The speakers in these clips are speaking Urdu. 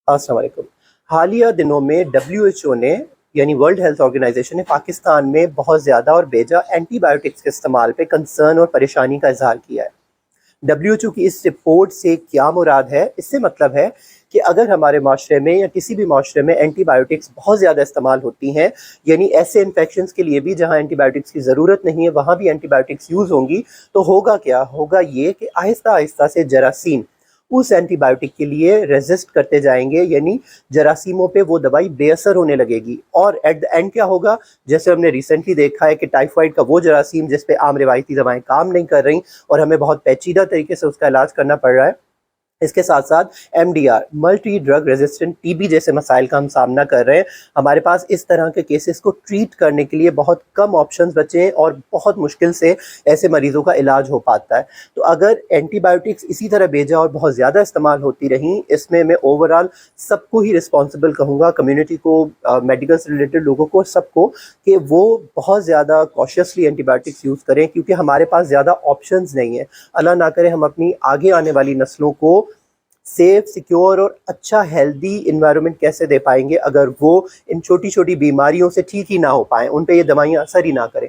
السلام علیکم۔ حالیہ دنوں میں WHO نے یعنی ورلڈ ہیلتھ آرگنائزیشن نے پاکستان میں بہت زیادہ اور بیجا اینٹی بایوٹکس کے استعمال پہ کنسرن اور پریشانی کا اظہار کیا ہے۔ WHO کی اس رپورٹ سے کیا مراد ہے؟ اس سے مطلب ہے کہ اگر ہمارے معاشرے میں یا کسی بھی معاشرے میں اینٹی بایوٹکس بہت زیادہ استعمال ہوتی ہیں، یعنی ایسے انفیکشنز کے لیے بھی جہاں اینٹی بایوٹکس کی ضرورت نہیں ہے وہاں بھی اینٹی بایوٹکس یوز ہوں گی، تو ہوگا کیا؟ ہوگا یہ کہ آہستہ آہستہ سے جراثیم اس اینٹی بایوٹک کے لیے ریزسٹ کرتے جائیں گے، یعنی جراثیموں پہ وہ دوائی بے اثر ہونے لگے گی، اور ایٹ دا اینڈ کیا ہوگا؟ جیسے ہم نے ریسنٹلی دیکھا ہے کہ ٹائیفائڈ کا وہ جراثیم جس پہ عام روایتی دوائیں کام نہیں کر رہی اور ہمیں بہت پیچیدہ طریقے سے اس کا علاج کرنا پڑ رہا ہے، اس کے ساتھ ساتھ MDR multi drug resistant TB جیسے مسائل کا ہم سامنا کر رہے ہیں۔ ہمارے پاس اس طرح کے کیسز کو ٹریٹ کرنے کے لیے بہت کم آپشنز بچے ہیں اور بہت مشکل سے ایسے مریضوں کا علاج ہو پاتا ہے۔ تو اگر اینٹی بایوٹکس اسی طرح بیجا اور بہت زیادہ استعمال ہوتی رہیں، اس میں اوورآل سب کو ہی رسپانسبل کہوں گا، کمیونٹی کو، میڈیکل سے ریلیٹڈ لوگوں کو، سب کو، کہ وہ بہت زیادہ کاشیسلی اینٹی بایوٹکس یوز کریں، کیونکہ ہمارے پاس زیادہ آپشنز نہیں ہیں۔ اللہ نہ کرے ہم اپنی آگے آنے والی نسلوں کو سیف، سیکیور اور اچھا ہیلدی انوائرمنٹ کیسے دے پائیں گے اگر وہ ان چھوٹی چھوٹی بیماریوں سے ٹھیک ہی نہ ہو پائیں، ان پہ یہ دوائیاں اثر ہی نہ کریں۔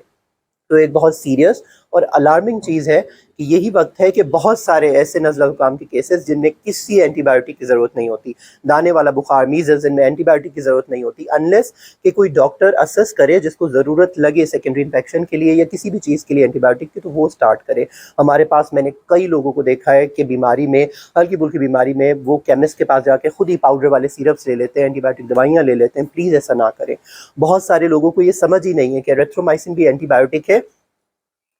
تو ایک بہت سیریس اور الارمنگ چیز ہے کہ یہی وقت ہے کہ بہت سارے ایسے نزلہ زکام کے کیسز جن میں کسی اینٹی بایوٹک کی ضرورت نہیں ہوتی، دانے والا بخار، میزلز، ان میں اینٹی بایوٹک کی ضرورت نہیں ہوتی، انلیس کہ کوئی ڈاکٹر اسس کرے جس کو ضرورت لگے سیکنڈری انفیکشن کے لیے یا کسی بھی چیز کے لیے اینٹی بایوٹک کی، تو وہ سٹارٹ کرے۔ ہمارے پاس میں نے کئی لوگوں کو دیکھا ہے کہ بیماری میں، ہلکی پھلکی بیماری میں، وہ کیمسٹ کے پاس جا کے خود ہی پاؤڈر والے سیرپس لے لیتے ہیں، اینٹی بایوٹک دوائیاں لے لیتے ہیں۔ پلیز ایسا نہ کریں۔ بہت سارے لوگوں کو یہ سمجھ ہی نہیں ہے کہ ایریتھرومائسن بھی اینٹی بایوٹک ہے،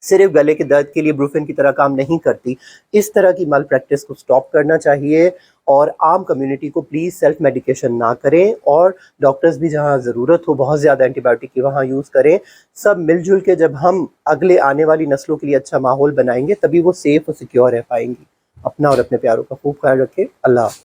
صرف گلے کے درد کے لیے بروفن کی طرح کام نہیں کرتی۔ اس طرح کی مال پریکٹس کو سٹاپ کرنا چاہیے، اور عام کمیونٹی کو پلیز سیلف میڈیکیشن نہ کریں، اور ڈاکٹرز بھی جہاں ضرورت ہو بہت زیادہ اینٹی بایوٹک کی وہاں یوز کریں۔ سب مل جل کے جب ہم اگلے آنے والی نسلوں کے لیے اچھا ماحول بنائیں گے تبھی وہ سیف اور سیکیور رہ پائیں گی۔ اپنا اور اپنے پیاروں کا خوب خیال رکھیں۔ اللہ حافظ۔